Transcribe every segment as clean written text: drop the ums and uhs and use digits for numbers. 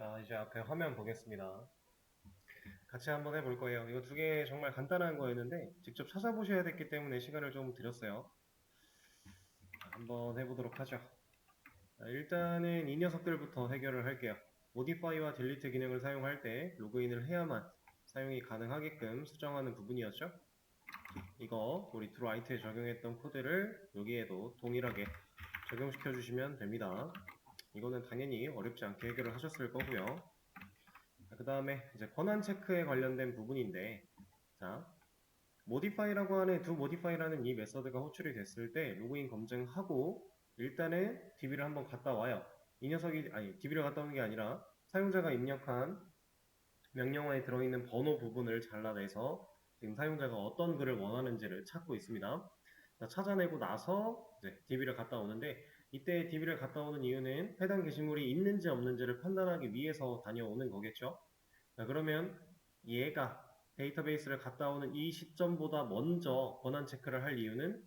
자, 이제 앞에 화면 보겠습니다. 같이 한번 해볼 거예요. 이거 두 개 정말 간단한 거였는데 직접 찾아보셔야 됐기 때문에 시간을 좀 드렸어요. 자, 한번 해보도록 하죠. 자, 일단은 이 녀석들부터 해결을 할게요. 모디파이와 딜리트 기능을 사용할 때 로그인을 해야만 사용이 가능하게끔 수정하는 부분이었죠. 이거 우리 드라이트에 적용했던 코드를 여기에도 동일하게 적용시켜 주시면 됩니다. 이거는 당연히 어렵지 않게 해결을 하셨을 거고요. 그 다음에 이제 권한 체크에 관련된 부분인데, 자, 모디파이라고 하는 두 모디파이라는 이 메서드가 호출이 됐을 때 로그인 검증하고 일단은 DB를 한번 갔다 와요. 이 녀석이 DB를 갔다 오는 게 아니라 사용자가 입력한 명령어에 들어있는 번호 부분을 잘라내서 지금 사용자가 어떤 글을 원하는지를 찾고 있습니다. 자, 찾아내고 나서 이제 DB를 갔다 오는데, 이때 DB를 갔다 오는 이유는 해당 게시물이 있는지 없는지를 판단하기 위해서 다녀오는 거겠죠. 자, 그러면 얘가 데이터베이스를 갔다 오는 이 시점보다 먼저 권한 체크를 할 이유는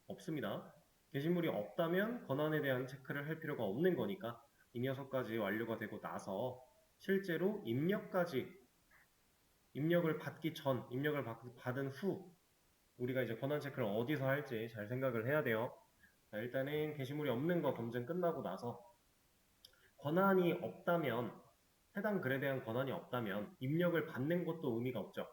없습니다. 게시물이 없다면 권한에 대한 체크를 할 필요가 없는 거니까 이 녀석까지 완료가 되고 나서 실제로 입력을 받기 전, 입력을 받은 후 우리가 이제 권한 체크를 어디서 할지 잘 생각을 해야 돼요. 자, 일단은 게시물이 없는 거 검증 끝나고 나서 권한이 없다면, 해당 글에 대한 권한이 없다면 입력을 받는 것도 의미가 없죠.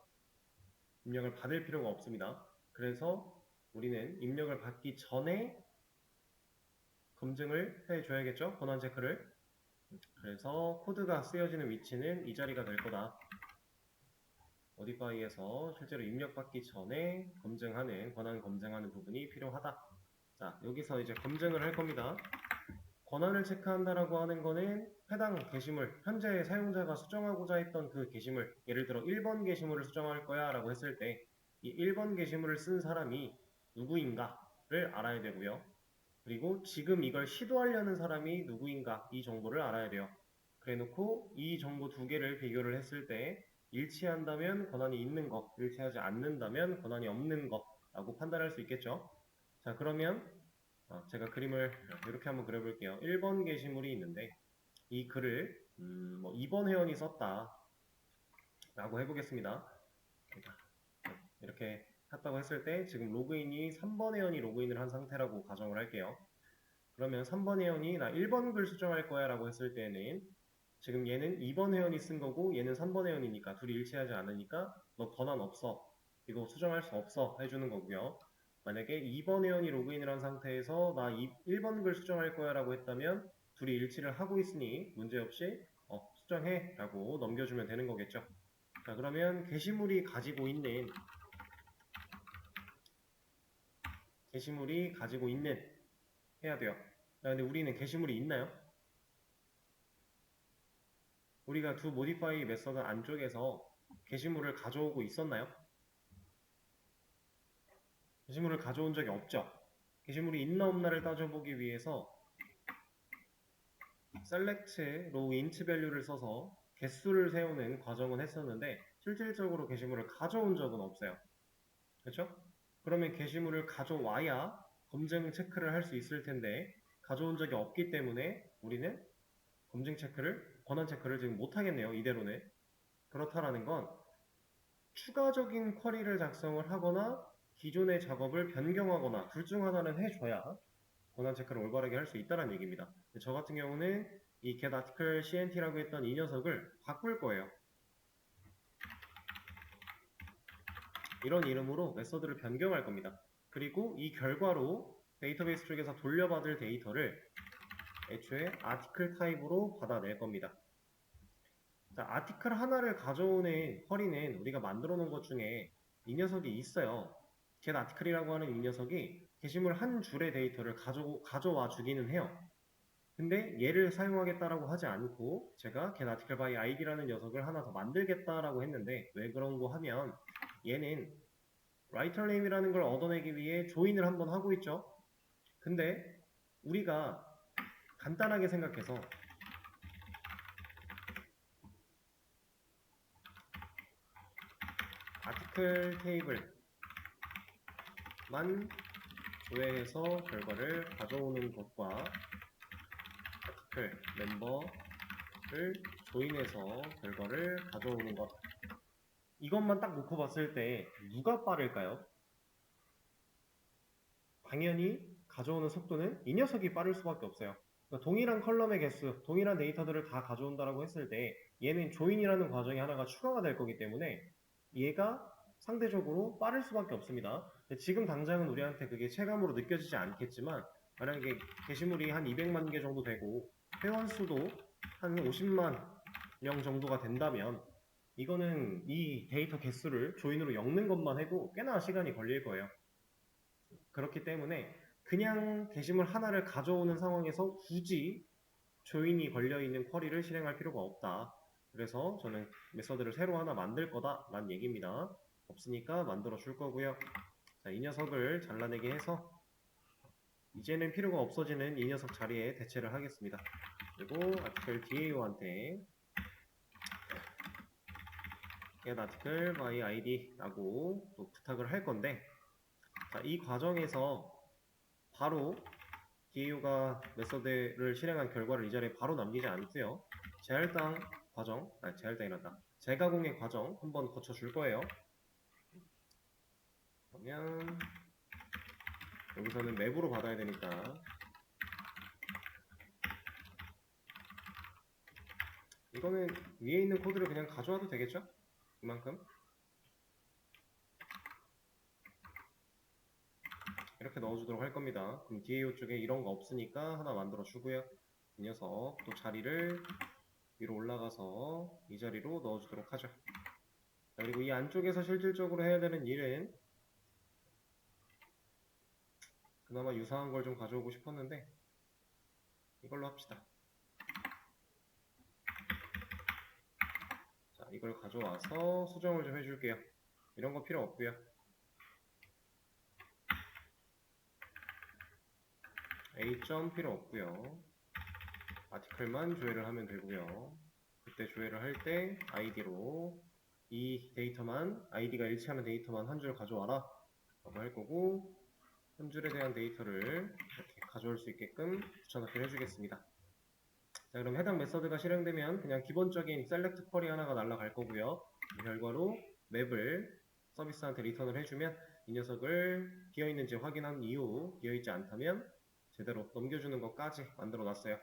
입력을 받을 필요가 없습니다. 그래서 우리는 입력을 받기 전에 검증을 해줘야겠죠. 권한 체크를. 그래서 코드가 쓰여지는 위치는 이 자리가 될 거다. 모디파이에서 실제로 입력받기 전에 권한 검증하는 부분이 필요하다. 자, 여기서 이제 검증을 할 겁니다. 권한을 체크한다라고 하는 거는 해당 게시물, 현재 사용자가 수정하고자 했던 그 게시물, 예를 들어 1번 게시물을 수정할 거야 라고 했을 때 이 1번 게시물을 쓴 사람이 누구인가를 알아야 되고요. 그리고 지금 이걸 시도하려는 사람이 누구인가 이 정보를 알아야 돼요. 그래 놓고 이 정보 두 개를 비교를 했을 때 일치한다면 권한이 있는 것, 일치하지 않는다면 권한이 없는 것 라고 판단할 수 있겠죠. 자, 그러면 제가 그림을 이렇게 한번 그려볼게요. 1번 게시물이 있는데 이 글을 2번 회원이 썼다 라고 해보겠습니다. 이렇게 했다고 했을 때 지금 로그인이 3번 회원이 로그인을 한 상태라고 가정을 할게요. 그러면 3번 회원이 나 1번 글 수정할 거야 라고 했을 때는 지금 얘는 2번 회원이 쓴 거고 얘는 3번 회원이니까 둘이 일치하지 않으니까 너 권한 없어, 이거 수정할 수 없어 해주는 거고요. 만약에 2번 회원이 로그인을 한 상태에서 나 1번 글 수정할 거야 라고 했다면 둘이 일치를 하고 있으니 문제없이 수정해 라고 넘겨주면 되는 거겠죠. 자, 그러면 게시물이 가지고 있는 해야 돼요. 자, 근데 우리는 게시물이 있나요? 우리가 두 모디파이 메서드 안쪽에서 게시물을 가져오고 있었나요? 게시물을 가져온 적이 없죠. 게시물이 있나 없나를 따져보기 위해서 select row int value를 써서 개수를 세우는 과정은 했었는데 실질적으로 게시물을 가져온 적은 없어요. 그렇죠? 그러면 게시물을 가져와야 검증 체크를 할 수 있을 텐데 가져온 적이 없기 때문에 우리는 권한 체크를 지금 못하겠네요. 이대로는. 그렇다라는 건 추가적인 쿼리를 작성을 하거나 기존의 작업을 변경하거나 둘 중 하나는 해줘야 권한 체크를 올바르게 할 수 있다는 얘기입니다. 저 같은 경우는 이 getArticle CNT라고 했던 이 녀석을 바꿀 거예요. 이런 이름으로 메서드를 변경할 겁니다. 그리고 이 결과로 데이터베이스 쪽에서 돌려받을 데이터를 애초에 article 타입으로 받아낼 겁니다. 자, 아티클 하나를 가져오는 쿼리는 우리가 만들어 놓은 것 중에 이 녀석이 있어요. getArticle이라고 하는 이 녀석이 게시물 한 줄의 데이터를 가져와 주기는 해요. 근데 얘를 사용하겠다라고 하지 않고 제가 getArticle by id라는 녀석을 하나 더 만들겠다라고 했는데 왜 그런 거 하면 얘는 writer name이라는 걸 얻어내기 위해 조인을 한번 하고 있죠. 근데 우리가 간단하게 생각해서 아티클 테이블만 조회해서 결과를 가져오는 것과 아티클 멤버 를 조인해서 결과를 가져오는 것. 이것만 딱 놓고 봤을 때 누가 빠를까요? 당연히 가져오는 속도는 이 녀석이 빠를 수밖에 없어요. 그러니까 동일한 컬럼의 개수, 동일한 데이터들을 다 가져온다라고 했을 때 얘는 조인이라는 과정이 하나가 추가가 될 거기 때문에 얘가 상대적으로 빠를 수밖에 없습니다. 지금 당장은 우리한테 그게 체감으로 느껴지지 않겠지만 만약에 게시물이 한 200만 개 정도 되고 회원 수도 한 50만 명 정도가 된다면 이거는 이 데이터 개수를 조인으로 엮는 것만 해도 꽤나 시간이 걸릴 거예요. 그렇기 때문에 그냥 게시물 하나를 가져오는 상황에서 굳이 조인이 걸려있는 쿼리를 실행할 필요가 없다. 그래서 저는 메서드를 새로 하나 만들 거다 라는 얘기입니다. 없으니까 만들어 줄 거고요. 자, 이 녀석을 잘라내게 해서 이제는 필요가 없어지는 이 녀석 자리에 대체를 하겠습니다. 그리고 아티클 DAO한테 get article by id 라고 또 부탁을 할 건데 자, 이 과정에서 바로 DAO가 메서드를 실행한 결과를 이 자리에 바로 남기지 않고요. 재할당 과정, 재할당이란다. 재가공의 과정 한번 거쳐 줄 거예요. 그러면 여기서는 맵으로 받아야 되니까 이거는 위에 있는 코드를 그냥 가져와도 되겠죠? 이만큼 이렇게 넣어주도록 할 겁니다. 그럼 DAO 쪽에 이런 거 없으니까 하나 만들어 주고요. 이 녀석 또 자리를 위로 올라가서 이 자리로 넣어주도록 하죠. 자, 그리고 이 안쪽에서 실질적으로 해야 되는 일은 그나마 유사한 걸 좀 가져오고 싶었는데 이걸로 합시다. 자, 이걸 가져와서 수정을 좀 해줄게요. 이런 거 필요 없고요. A. 필요 없고요. 아티클만 조회를 하면 되고요. 그때 조회를 할 때 아이디로 이 데이터만 아이디가 일치하는 데이터만 한 줄 가져와라 라고 할 거고 한 줄에 대한 데이터를 이렇게 가져올 수 있게끔 붙여넣기를 해주겠습니다. 자, 그럼 해당 메서드가 실행되면 그냥 기본적인 select 쿼리 하나가 날아갈 거고요. 이 결과로 맵을 서비스한테 리턴을 해주면 이 녀석을 비어있는지 확인한 이후 비어있지 않다면 제대로 넘겨주는 것까지 만들어 놨어요.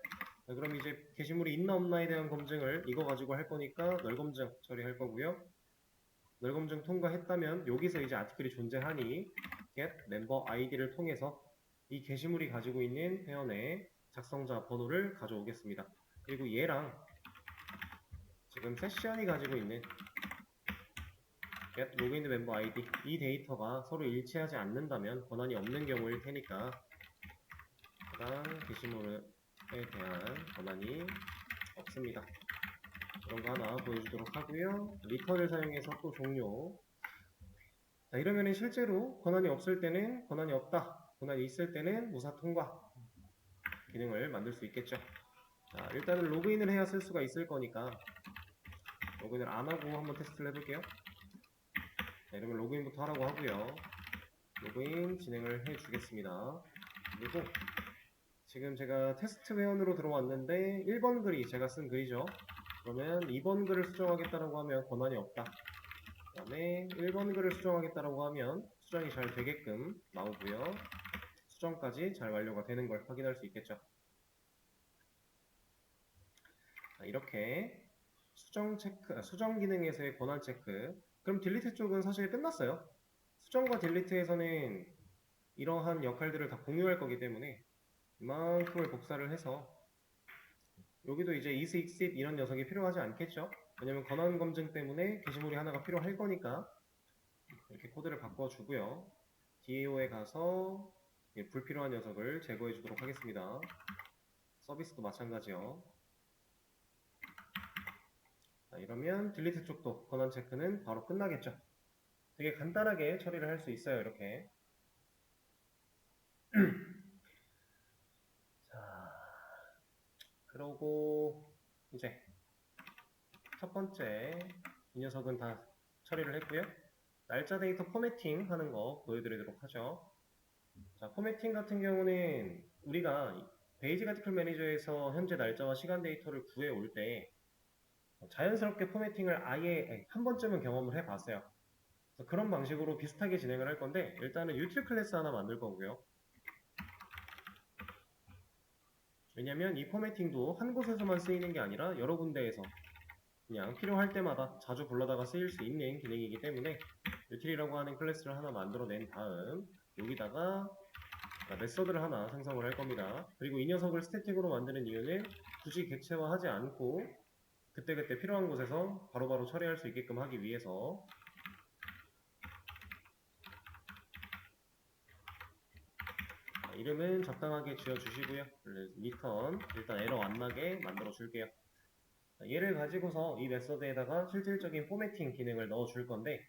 자, 그럼 이제 게시물이 있나 없나에 대한 검증을 이거 가지고 할 거니까 널 검증 처리할 거고요. 널 검증 통과했다면 여기서 이제 아티클이 존재하니 get member id를 통해서 이 게시물이 가지고 있는 회원의 작성자 번호를 가져오겠습니다. 그리고 얘랑 지금 세션이 가지고 있는 get login member id 이 데이터가 서로 일치하지 않는다면 권한이 없는 경우일 테니까 해당 게시물에 대한 권한이 없습니다. 이런 거 하나 보여주도록 하고요. 리턴을 사용해서 또 종료. 자, 이러면은 실제로 권한이 없을 때는 권한이 없다, 권한이 있을 때는 무사 통과 기능을 만들 수 있겠죠. 자, 일단은 로그인을 해야 쓸 수가 있을 거니까 로그인을 안 하고 한번 테스트를 해볼게요. 자, 이러면 로그인부터 하라고 하고요. 로그인 진행을 해주겠습니다. 그리고 지금 제가 테스트 회원으로 들어왔는데 1번 글이 제가 쓴 글이죠. 그러면 2번 글을 수정하겠다라고 하면 권한이 없다. 그 다음에 1번 글을 수정하겠다라고 하면 수정이 잘 되게끔 나오고요. 수정까지 잘 완료가 되는 걸 확인할 수 있겠죠. 자, 이렇게 수정 체크, 수정 기능에서의 권한 체크. 그럼 딜리트 쪽은 사실 끝났어요. 수정과 딜리트에서는 이러한 역할들을 다 공유할 거기 때문에 이만큼을 복사를 해서 여기도 이제 is, exit 이런 녀석이 필요하지 않겠죠. 왜냐면 권한 검증 때문에 게시물이 하나가 필요할 거니까 이렇게 코드를 바꿔주고요. DAO에 가서 불필요한 녀석을 제거해 주도록 하겠습니다. 서비스도 마찬가지요. 자, 이러면 딜리트 쪽도 권한 체크는 바로 끝나겠죠. 되게 간단하게 처리를 할 수 있어요. 이렇게. 자, 그러고 이제 첫 번째 이 녀석은 다 처리를 했고요. 날짜 데이터 포매팅 하는 거 보여드리도록 하죠. 자, 포매팅 같은 경우는 우리가 베이직 아티클 매니저에서 현재 날짜와 시간 데이터를 구해올 때 자연스럽게 포매팅을 아예 한 번쯤은 경험을 해봤어요. 그래서 그런 방식으로 비슷하게 진행을 할 건데 일단은 util 클래스 하나 만들 거고요. 왜냐면 이 포매팅도 한 곳에서만 쓰이는 게 아니라 여러 군데에서 그냥 필요할 때마다 자주 불러다가 쓰일 수 있는 기능이기 때문에 util이라고 하는 클래스를 하나 만들어낸 다음 여기다가 메서드를 하나 생성을 할 겁니다. 그리고 이 녀석을 스태틱으로 만드는 이유는 굳이 객체화하지 않고 그때그때 필요한 곳에서 바로바로 처리할 수 있게끔 하기 위해서 이름은 적당하게 지어주시고요. 리턴 일단 에러 안 나게 만들어 줄게요. 얘를 가지고서 이 메서드에다가 실질적인 포매팅 기능을 넣어 줄 건데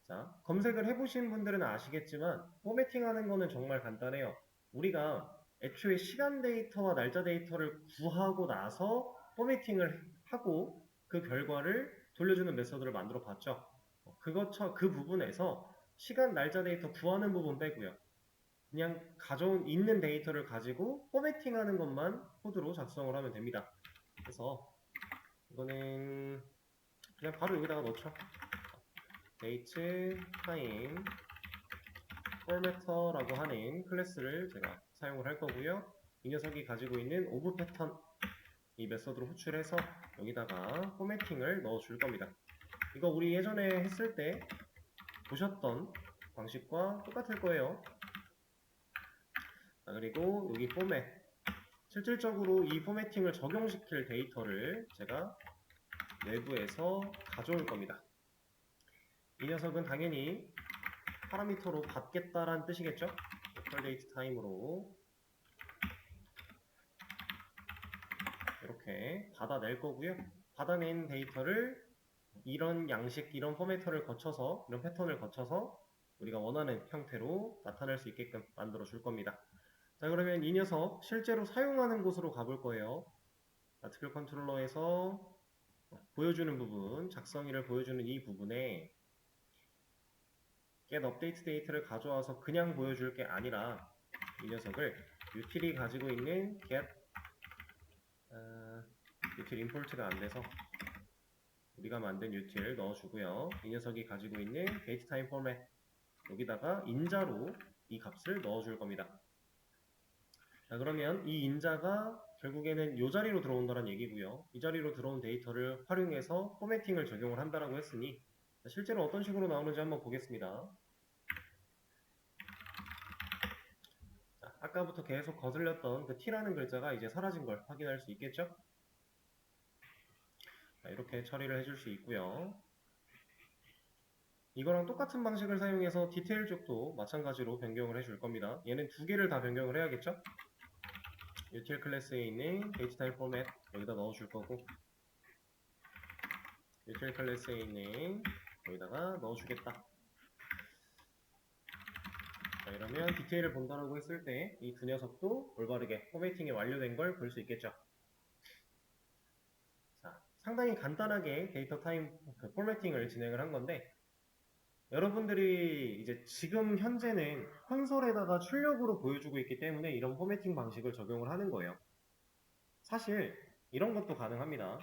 자, 검색을 해보신 분들은 아시겠지만 포매팅 하는 거는 정말 간단해요. 우리가 애초에 시간 데이터와 날짜 데이터를 구하고 나서 포매팅을 하고 그 결과를 돌려주는 메서드를 만들어 봤죠. 그 부분에서 시간 날짜 데이터 구하는 부분 빼고요. 그냥 가져온 있는 데이터를 가지고 포매팅 하는 것만 코드로 작성을 하면 됩니다. 그래서 이거는 그냥 바로 여기다가 넣죠. date time formatter라고 하는 클래스를 제가 사용을 할 거고요. 이 녀석이 가지고 있는 of 패턴 이 메서드로 호출해서 여기다가 포매팅을 넣어 줄 겁니다. 이거 우리 예전에 했을 때 보셨던 방식과 똑같을 거예요. 자, 그리고 여기 포맷 실질적으로 이 포매팅을 적용시킬 데이터를 제가 내부에서 가져올 겁니다. 이 녀석은 당연히 파라미터로 받겠다라는 뜻이겠죠? local date time으로 이렇게 받아낼 거고요. 받아낸 데이터를 이런 양식, 이런 포매터를 거쳐서, 이런 패턴을 거쳐서 우리가 원하는 형태로 나타낼 수 있게끔 만들어 줄 겁니다. 자, 그러면 이 녀석 실제로 사용하는 곳으로 가볼 거예요. 아트클 컨트롤러에서 보여주는 부분, 작성일을 보여주는 이 부분에 get update date를 가져와서 그냥 보여줄 게 아니라 이 녀석을 util이 가지고 있는 get util import가 안 돼서 우리가 만든 util 넣어주고요. 이 녀석이 가지고 있는 datetime format 여기다가 인자로 이 값을 넣어줄 겁니다. 자, 그러면 이 인자가 결국에는 이 자리로 들어온다는 얘기고요. 이 자리로 들어온 데이터를 활용해서 포매팅을 적용을 한다라고 했으니 실제로 어떤 식으로 나오는지 한번 보겠습니다. 자, 아까부터 계속 거슬렸던 그 t라는 글자가 이제 사라진 걸 확인할 수 있겠죠? 자, 이렇게 처리를 해줄 수 있고요. 이거랑 똑같은 방식을 사용해서 디테일 쪽도 마찬가지로 변경을 해줄 겁니다. 얘는 두 개를 다 변경을 해야겠죠? util 클래스에 있는 datetime format 여기다 넣어줄 거고 util 클래스에 있는 여기다가 넣어주겠다. 자, 이러면 디테일을 본다라고 했을 때 이 두 녀석도 올바르게 포매팅이 완료된 걸 볼 수 있겠죠. 자, 상당히 간단하게 데이터 타임 그 포매팅을 진행을 한 건데 여러분들이 이제 지금 현재는 콘솔에다가 출력으로 보여주고 있기 때문에 이런 포매팅 방식을 적용을 하는 거예요. 사실 이런 것도 가능합니다.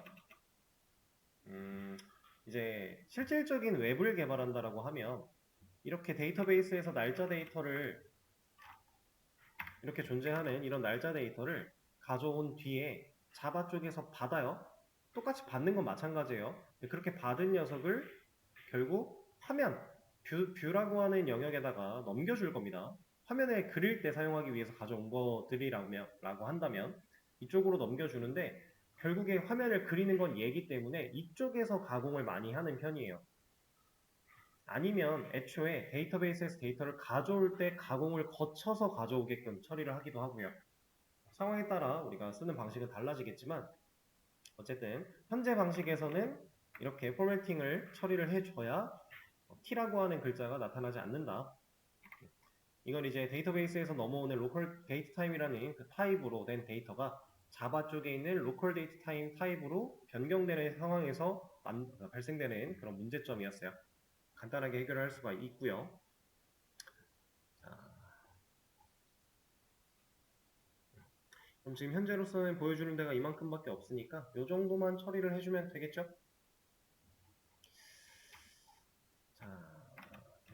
이제 실질적인 웹을 개발한다라고 하면 이렇게 데이터베이스에서 날짜 데이터를 이렇게 존재하는 이런 날짜 데이터를 가져온 뒤에 자바 쪽에서 받아요. 똑같이 받는 건 마찬가지예요. 그렇게 받은 녀석을 결국 화면 뷰라고 하는 영역에다가 넘겨줄 겁니다. 화면에 그릴 때 사용하기 위해서 가져온 것들이라고 한다면 이쪽으로 넘겨주는데 결국에 화면을 그리는 건 얘기 때문에 이쪽에서 가공을 많이 하는 편이에요. 아니면 애초에 데이터베이스에서 데이터를 가져올 때 가공을 거쳐서 가져오게끔 처리를 하기도 하고요. 상황에 따라 우리가 쓰는 방식은 달라지겠지만 어쨌든 현재 방식에서는 이렇게 포매팅을 처리를 해줘야 t라고 하는 글자가 나타나지 않는다. 이건 이제 데이터베이스에서 넘어오는 로컬 데이트 타임이라는 그 타입으로 된 데이터가 자바 쪽에 있는 로컬 데이트 타임 타입으로 변경되는 상황에서 발생되는 그런 문제점이었어요. 간단하게 해결할 수가 있고요. 자, 그럼 지금 현재로서는 보여주는 데가 이만큼밖에 없으니까 이 정도만 처리를 해주면 되겠죠?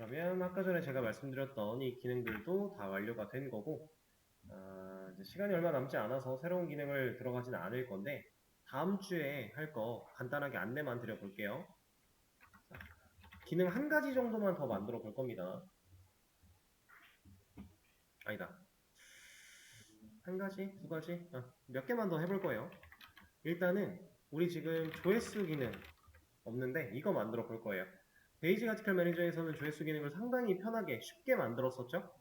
그러면 아까 전에 제가 말씀드렸던 이 기능들도 다 완료가 된 거고, 이제 시간이 얼마 남지 않아서 새로운 기능을 들어가진 않을 건데, 다음 주에 할 거 간단하게 안내만 드려볼게요. 자, 기능 한 가지 정도만 더 만들어 볼 겁니다. 아니다. 한 가지? 두 가지? 몇 개만 더 해볼 거예요. 일단은 우리 지금 조회수 기능 없는데 이거 만들어 볼 거예요. 베이직 아티클 매니저에서는 조회수 기능을 상당히 편하게 쉽게 만들었었죠.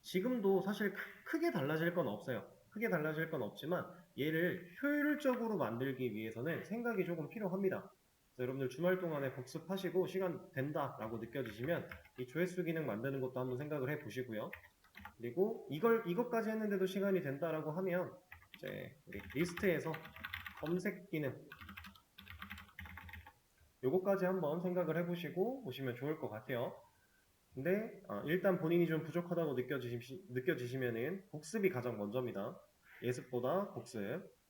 지금도 사실 크게 달라질 건 없어요. 크게 달라질 건 없지만 얘를 효율적으로 만들기 위해서는 생각이 조금 필요합니다. 그래서 여러분들 주말 동안에 복습하시고 시간 된다라고 느껴지시면 이 조회수 기능 만드는 것도 한번 생각을 해 보시고요. 그리고 이것까지 했는데도 시간이 된다라고 하면 이제 우리 리스트에서 검색 기능 요거까지 한번 생각을 해보시고 오시면 좋을 것 같아요. 근데 일단 본인이 좀 부족하다고 느껴지시면은 복습이 가장 먼저입니다. 예습보다 복습.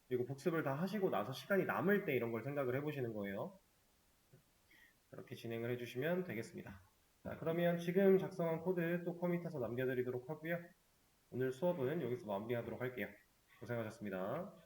그리고 복습을 다 하시고 나서 시간이 남을 때 이런 걸 생각을 해보시는 거예요. 그렇게 진행을 해주시면 되겠습니다. 자, 그러면 지금 작성한 코드 또 커밋해서 남겨드리도록 하고요. 오늘 수업은 여기서 마무리하도록 할게요. 고생하셨습니다.